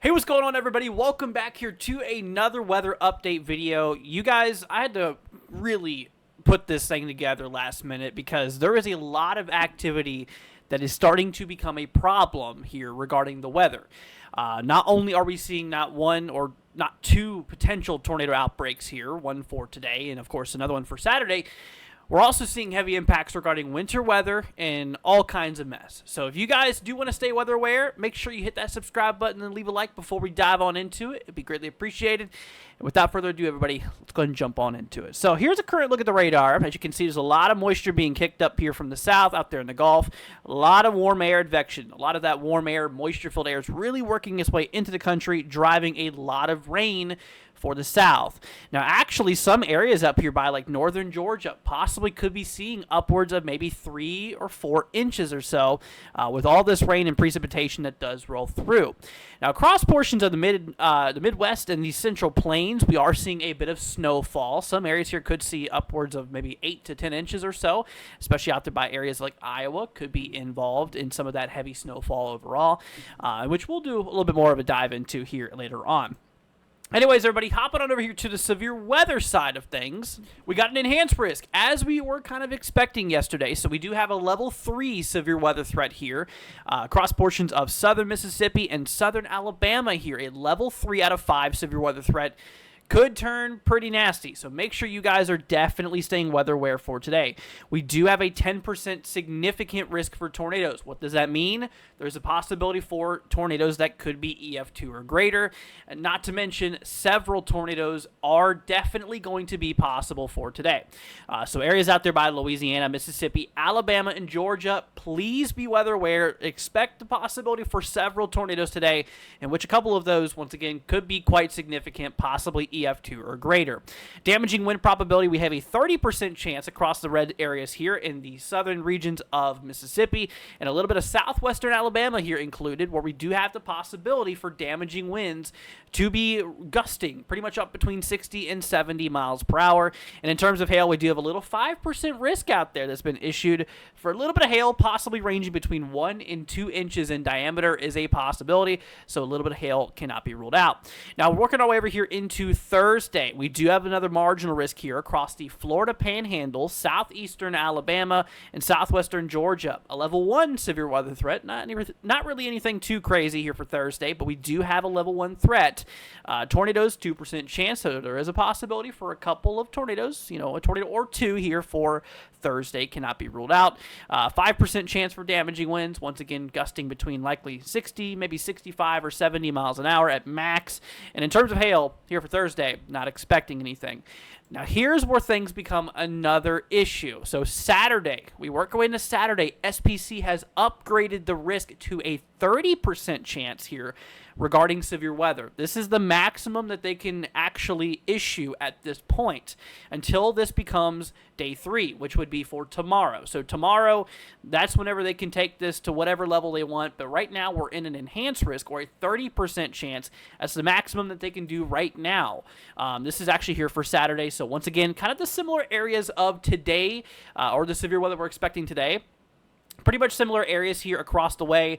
Hey, what's going on, everybody? Welcome back here to another weather update video. You guys, I had to really put this thing together last minute because there is a lot of activity that is starting to become a problem here regarding the weather. Not only are we seeing not one or not two potential tornado outbreaks here, one for today and, of course, another one for Saturday, we're also seeing heavy impacts regarding winter weather and all kinds of mess. So if you guys do want to stay weather aware, make sure you hit that subscribe button and leave a like before we dive on into it. It'd be greatly appreciated. And without further ado, everybody, let's go ahead and jump on into it. So here's a current look at the radar. As you can see, there's a lot of moisture being kicked up here from the south out there in the Gulf. A lot of warm air advection. A lot of that warm air, moisture-filled air is really working its way into the country, driving a lot of rain for the south. Now, actually, some areas up here by like northern Georgia possibly could be seeing upwards of maybe 3 or 4 inches or so with all this rain and precipitation that does roll through. Now, across portions of the Midwest and the Central Plains, we are seeing a bit of snowfall. Some areas here could see upwards of maybe 8 to 10 inches or so, especially out there by areas like Iowa could be involved in some of that heavy snowfall overall, which we'll do a little bit more of a dive into here later on. Anyways, everybody, hopping on over here to the severe weather side of things. We got an enhanced risk, as we were kind of expecting yesterday. So we do have a level 3 severe weather threat here across portions of southern Mississippi and southern Alabama here. A level 3 out of 5 severe weather threat. Could turn pretty nasty, so make sure you guys are definitely staying weather aware for today. We do have a 10% significant risk for tornadoes. What does that mean? There's a possibility for tornadoes that could be EF2 or greater, and not to mention several tornadoes are definitely going to be possible for today. So areas out there by Louisiana, Mississippi, Alabama, and Georgia, please be weather aware. Expect the possibility for several tornadoes today, in which a couple of those, once again, could be quite significant, possibly EF2 or greater. Damaging wind probability, we have a 30% chance across the red areas here in the southern regions of Mississippi and a little bit of southwestern Alabama here included, where we do have the possibility for damaging winds to be gusting pretty much up between 60 and 70 miles per hour. And in terms of hail, we do have a little 5% risk out there that's been issued for a little bit of hail, possibly ranging between 1 and 2 inches in diameter is a possibility. So a little bit of hail cannot be ruled out. Now, working our way over here into Thursday, we do have another marginal risk here across the Florida Panhandle, southeastern Alabama, and southwestern Georgia. A level 1 severe weather threat. Not really anything too crazy here for Thursday, but we do have a level 1 threat. Tornadoes, 2% chance, so there is a possibility for a couple of tornadoes, a tornado or two here for Thursday cannot be ruled out. 5% chance for damaging winds, once again gusting between likely 60, maybe 65 or 70 miles an hour at max. And in terms of hail, here for Thursday, not expecting anything. Now, here's where things become another issue. So Saturday, we work our way into Saturday. SPC has upgraded the risk to a 30% chance here regarding severe weather. This is the maximum that they can actually issue at this point until this becomes day 3, which would be for tomorrow. So tomorrow, that's whenever they can take this to whatever level they want. But right now, we're in an enhanced risk or a 30% chance. That's the maximum that they can do right now. This is actually here for Saturday. So once again, kind of the similar areas of today or the severe weather we're expecting today. Pretty much similar areas here across the way.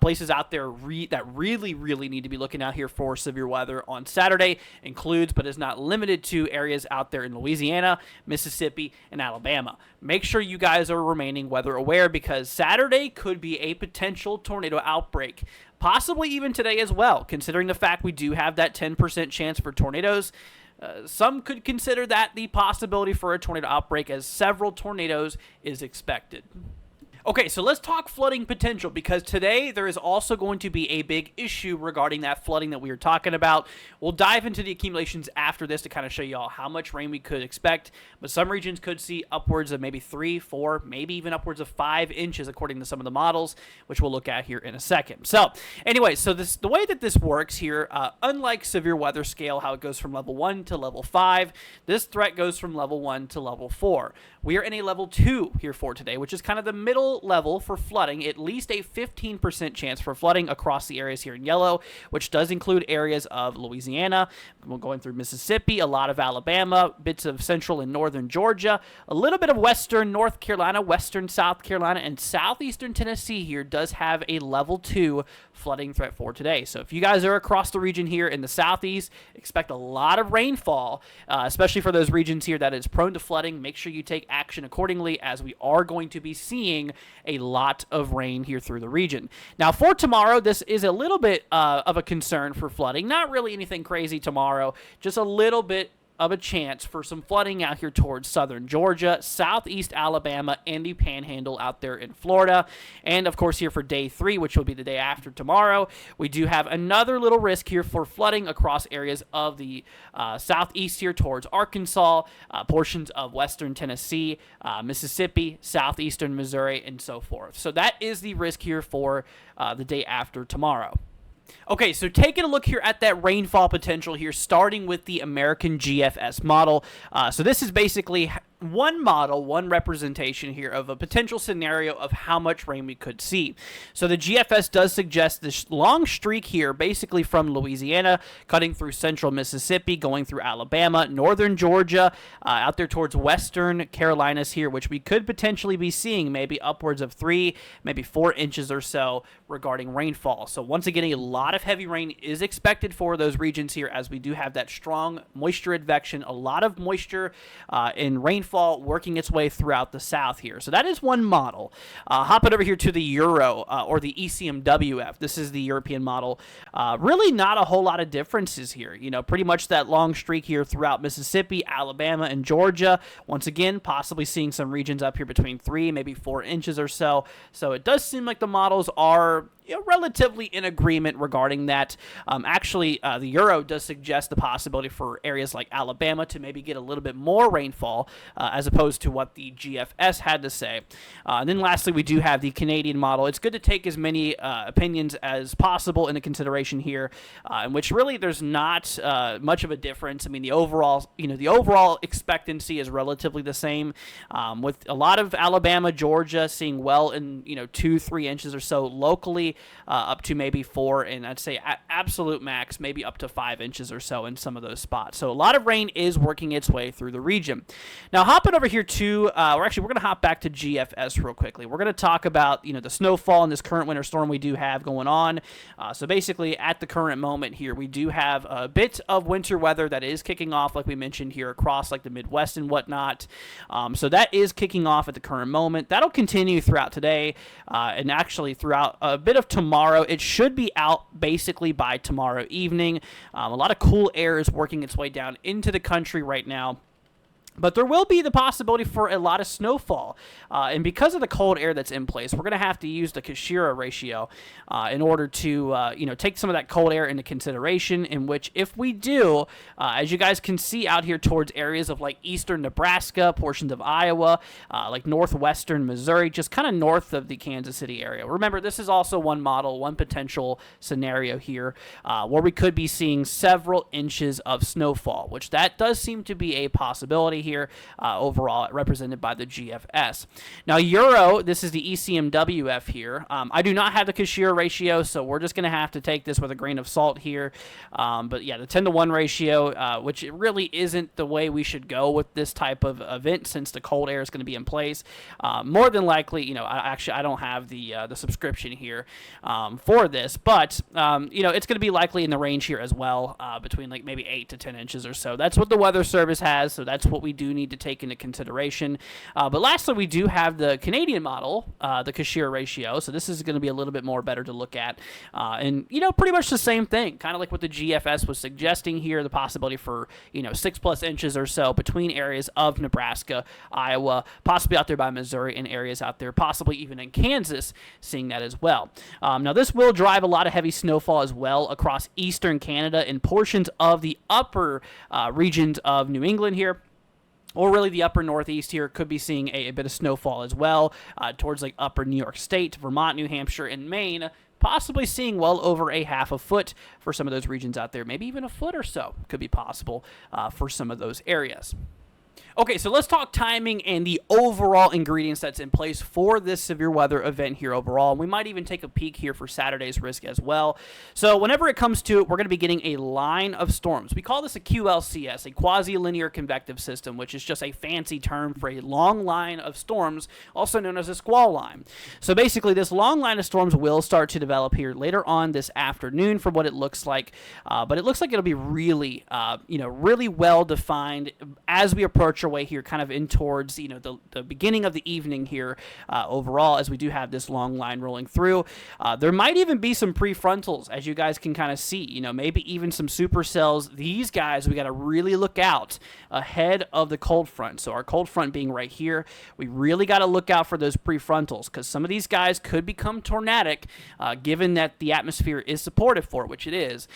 Places out there that really need to be looking out here for severe weather on Saturday includes, but is not limited to, areas out there in Louisiana, Mississippi, and Alabama. Make sure you guys are remaining weather aware because Saturday could be a potential tornado outbreak. Possibly even today as well, considering the fact we do have that 10% chance for tornadoes. Some could consider that the possibility for a tornado outbreak, as several tornadoes is expected. Okay, so let's talk flooding potential, because today there is also going to be a big issue regarding that flooding that we were talking about. We'll dive into the accumulations after this to kind of show you all how much rain we could expect, but some regions could see upwards of maybe 3, 4, maybe even upwards of 5 inches according to some of the models, which we'll look at here in a second. So anyway, the way that this works here, unlike severe weather scale, how it goes from level 1 to level 5, this threat goes from level 1 to level 4. We are in a level 2 here for today, which is kind of the middle potential level for flooding, at least a 15% chance for flooding across the areas here in yellow, which does include areas of Louisiana, going through Mississippi, a lot of Alabama, bits of central and northern Georgia, a little bit of western North Carolina, western South Carolina, and southeastern Tennessee here does have a level 2 flooding threat for today. So if you guys are across the region here in the southeast, expect a lot of rainfall, especially for those regions here that is prone to flooding. Make sure you take action accordingly, as we are going to be seeing a lot of rain here through the region. Now for tomorrow, this is a little bit of a concern for flooding. Not really anything crazy tomorrow, just a little bit of a chance for some flooding out here towards southern Georgia, southeast Alabama, and the panhandle out there in Florida. And of course here for day 3, which will be the day after tomorrow, we do have another little risk here for flooding across areas of the southeast here towards Arkansas, portions of western Tennessee, Mississippi, southeastern Missouri, and so forth. So that is the risk here for the day after tomorrow. Okay, so taking a look here at that rainfall potential here, starting with the American GFS model. So this is basically one model, one representation here of a potential scenario of how much rain we could see. So the GFS does suggest this long streak here, basically from Louisiana, cutting through central Mississippi, going through Alabama, northern Georgia, out there towards western Carolinas here, which we could potentially be seeing maybe upwards of 3, maybe 4 inches or so regarding rainfall. So once again, a lot of heavy rain is expected for those regions here, as we do have that strong moisture advection, a lot of moisture in rainfall working its way throughout the south here. So that is one model. Hopping over here to the Euro, or the ECMWF. This is the European model. Really not a whole lot of differences here. You know, pretty much that long streak here throughout Mississippi, Alabama, and Georgia. Once again, possibly seeing some regions up here between 3, maybe 4 inches or so. So it does seem like the models are, you know, relatively in agreement regarding that. Actually, the Euro does suggest the possibility for areas like Alabama to maybe get a little bit more rainfall, as opposed to what the GFS had to say. And then lastly, we do have the Canadian model. It's good to take as many opinions as possible into consideration here, in which really there's not much of a difference. I mean, the overall expectancy is relatively the same, with a lot of Alabama, Georgia seeing well in 2-3 inches or so locally, up to maybe 4, and I'd say absolute max maybe up to 5 inches or so in some of those spots. So a lot of rain is working its way through the region. Now hopping over here to, we're going to hop back to GFS real quickly. We're going to talk about the snowfall and this current winter storm we do have going on. So basically at the current moment here, we do have a bit of winter weather that is kicking off, like we mentioned here, across like the Midwest and whatnot. So that is kicking off at the current moment. That'll continue throughout today, and actually throughout a bit of tomorrow. It should be out basically by tomorrow evening. A lot of cool air is working its way down into the country right now. But there will be the possibility for a lot of snowfall. And because of the cold air that's in place, we're going to have to use the Kashira ratio in order to take some of that cold air into consideration, in which if we do, as you guys can see out here towards areas of like eastern Nebraska, portions of Iowa, like northwestern Missouri, just kind of north of the Kansas City area. Remember, this is also one model, one potential scenario here, where we could be seeing several inches of snowfall, which that does seem to be a possibility here, overall represented by the GFS. Now Euro, this is the ECMWF here. I do not have the Kashira ratio, so we're just going to have to take this with a grain of salt here. But yeah, the 10-to-1 ratio, which it really isn't the way we should go with this type of event, since the cold air is going to be in place. More than likely, I don't have the subscription here for this, but it's going to be likely in the range here as well, between like maybe 8 to 10 inches or so. That's what the Weather Service has, so that's what we do need to take into consideration. But lastly, we do have the Canadian model, the Kashira ratio. So this is going to be a little bit more better to look at. And, pretty much the same thing, kind of like what the GFS was suggesting here, the possibility for, 6+ inches or so between areas of Nebraska, Iowa, possibly out there by Missouri, and areas out there, possibly even in Kansas, seeing that as well. Now, this will drive a lot of heavy snowfall as well across eastern Canada and portions of the upper regions of New England here. Or really the upper northeast here could be seeing a bit of snowfall as well, towards like upper New York State, Vermont, New Hampshire, and Maine, possibly seeing well over a half a foot for some of those regions out there. Maybe even a foot or so could be possible for some of those areas. Okay, so let's talk timing and the overall ingredients that's in place for this severe weather event here overall. We might even take a peek here for Saturday's risk as well. So whenever it comes to it, we're going to be getting a line of storms. We call this a QLCS, a quasi-linear convective system, which is just a fancy term for a long line of storms, also known as a squall line. So basically, this long line of storms will start to develop here later on this afternoon from what it looks like. But it looks like it'll be really, really well defined as we approach our way here kind of in towards the beginning of the evening here overall, as we do have this long line rolling through. There might even be some prefrontals, as you guys can kind of see, maybe even some supercells. These guys we got to really look out ahead of the cold front. So our cold front being right here, we really got to look out for those prefrontals, because some of these guys could become tornadic given that the atmosphere is supportive for it, which it is,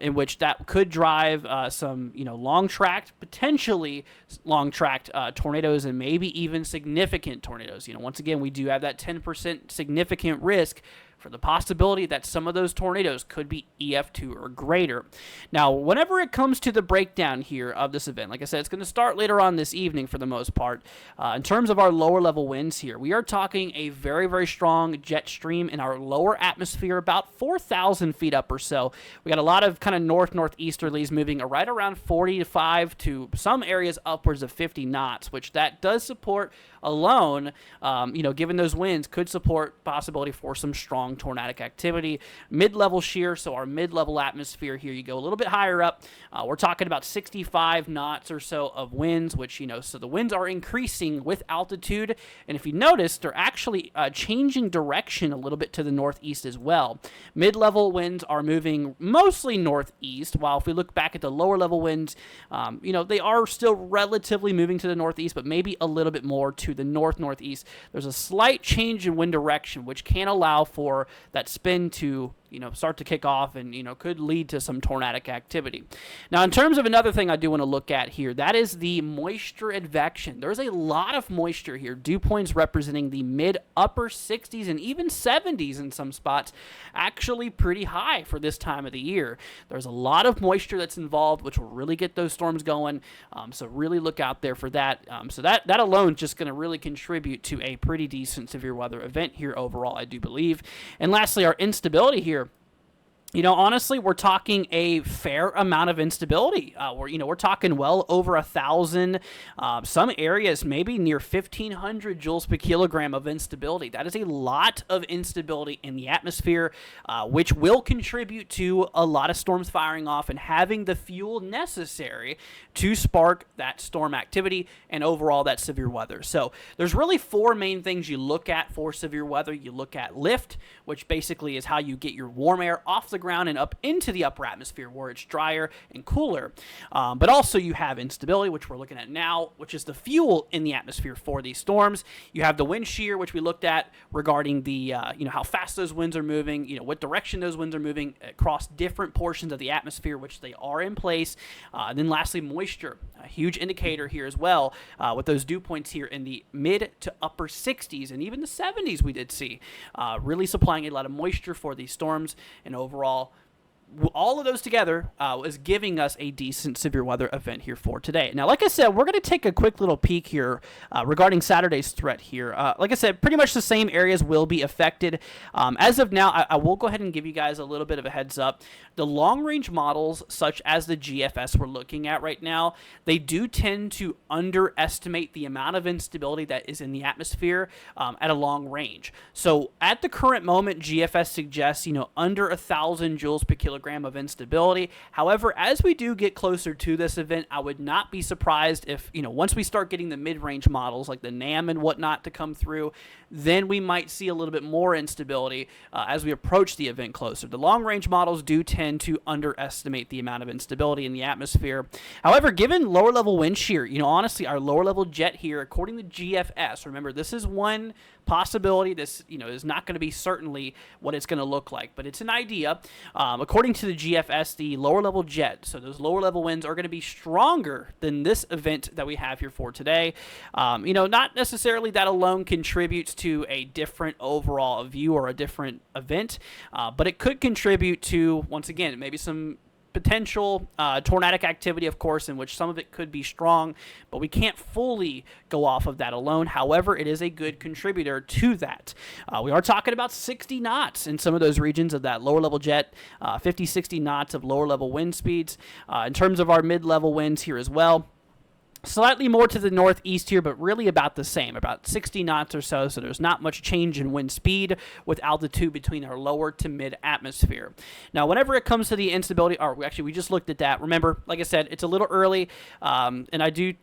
in which that could drive some long tract, potentially long tract tornadoes, and maybe even significant tornadoes. Once again, we do have that 10% significant risk for the possibility that some of those tornadoes could be EF2 or greater. Now, whenever it comes to the breakdown here of this event, like I said, it's going to start later on this evening for the most part. In terms of our lower level winds here, we are talking a very, very strong jet stream in our lower atmosphere, about 4,000 feet up or so. We got a lot of kind of northeasterlies moving right around 45 to some areas upwards of 50 knots, which that does support alone, given those winds, could support possibility for some strong tornadic activity. Mid-level shear, so our mid-level atmosphere here, you go a little bit higher up, we're talking about 65 knots or so of winds, which, so the winds are increasing with altitude, and if you notice, they're actually changing direction a little bit to the northeast as well. Mid-level winds are moving mostly northeast, while if we look back at the lower level winds, they are still relatively moving to the northeast, but maybe a little bit more to the northeast. There's a slight change in wind direction, which can allow for that spin to start to kick off and, could lead to some tornadic activity. Now, in terms of another thing I do want to look at here, that is the moisture advection. There's a lot of moisture here. Dew points representing the mid-upper 60s and even 70s in some spots, actually pretty high for this time of the year. There's a lot of moisture that's involved, which will really get those storms going, so really look out there for that. So that alone is just going to really contribute to a pretty decent severe weather event here overall, I do believe. And lastly, our instability here. Honestly, we're talking a fair amount of instability. We're talking well over 1,000, some areas maybe near 1,500 joules per kilogram of instability. That is a lot of instability in the atmosphere, which will contribute to a lot of storms firing off and having the fuel necessary to spark that storm activity and overall that severe weather. So there's really four main things you look at for severe weather. You look at lift, which basically is how you get your warm air off the ground and up into the upper atmosphere where it's drier and cooler. But also you have instability, which we're looking at now, which is the fuel in the atmosphere for these storms. You have the wind shear, which we looked at regarding the, how fast those winds are moving, what direction those winds are moving across different portions of the atmosphere, which they are in place. And then lastly, moisture, a huge indicator here as well, with those dew points here in the mid to upper 60s and even the 70s we did see, really supplying a lot of moisture for these storms, and overall all of those together is giving us a decent severe weather event here for today. Now, like I said, we're going to take a quick little peek here regarding Saturday's threat here. Like I said, pretty much the same areas will be affected. As of now, I will go ahead and give you guys a little bit of a heads up. The long-range models, such as the GFS we're looking at right now, they do tend to underestimate the amount of instability that is in the atmosphere at a long range. So at the current moment, GFS suggests, under 1,000 joules per kilogram of instability. However, as we do get closer to this event, I would not be surprised if, once we start getting the mid-range models like the NAM and whatnot to come through, then we might see a little bit more instability as we approach the event closer. The long-range models do tend to underestimate the amount of instability in the atmosphere. However, given lower-level wind shear, honestly, our lower-level jet here, according to GFS, remember, this is one possibility. This, is not going to be certainly what it's going to look like, but it's an idea. According to the GFS, the lower level jet, so those lower level winds are going to be stronger than this event that we have here for today. Not necessarily that alone contributes to a different overall view or a different event, but it could contribute to, once again, maybe some potential tornadic activity, of course, in which some of it could be strong, but we can't fully go off of that alone. However, it is a good contributor to that. We are talking about 60 knots in some of those regions of that lower level jet, 50, 60 knots of lower level wind speeds. In terms of our mid-level winds here as well, slightly more to the northeast here, but really about the same, about 60 knots or so, so there's not much change in wind speed with altitude between our lower to mid atmosphere. Now, whenever it comes to the instability, or actually we just looked at that, remember, like I said, it's a little early, and I do,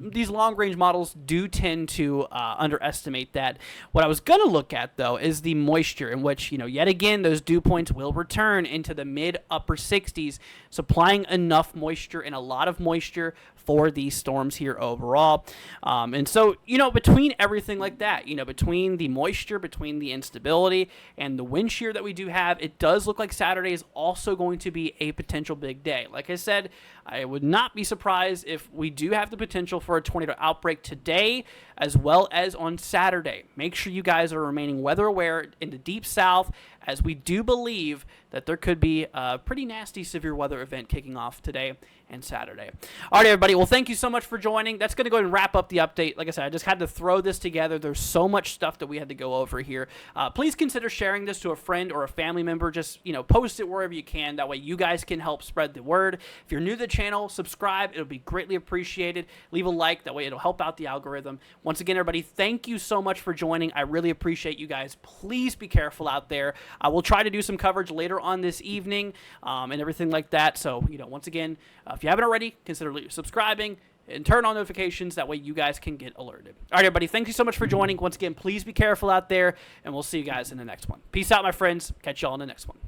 these long-range models do tend to underestimate that. What I was going to look at, though, is the moisture, in which, yet again, those dew points will return into the mid-upper 60s, supplying enough moisture and a lot of moisture for these storms here overall. And so, between everything like that, between the moisture, between the instability, and the wind shear that we do have, it does look like Saturday is also going to be a potential big day. Like I said, I would not be surprised if we do have the potential for a tornado outbreak today as well as on Saturday. Make sure you guys are remaining weather aware in the deep south, as we do believe that there could be a pretty nasty severe weather event kicking off today and Saturday. All right, everybody. Well, thank you so much for joining. That's going to go ahead and wrap up the update. Like I said, I just had to throw this together. There's so much stuff that we had to go over here. Please consider sharing this to a friend or a family member. Just, post it wherever you can. That way you guys can help spread the word. If you're new to the channel, subscribe. It'll be greatly appreciated. Leave a like. That way it'll help out the algorithm. Once again, everybody, thank you so much for joining. I really appreciate you guys. Please be careful out there. I will try to do some coverage later on this evening and everything like that. So, once again, if you haven't already, consider subscribing and turn on notifications. That way you guys can get alerted. All right, everybody, thank you so much for joining. Once again, please be careful out there, and we'll see you guys in the next one. Peace out, my friends. Catch y'all in the next one.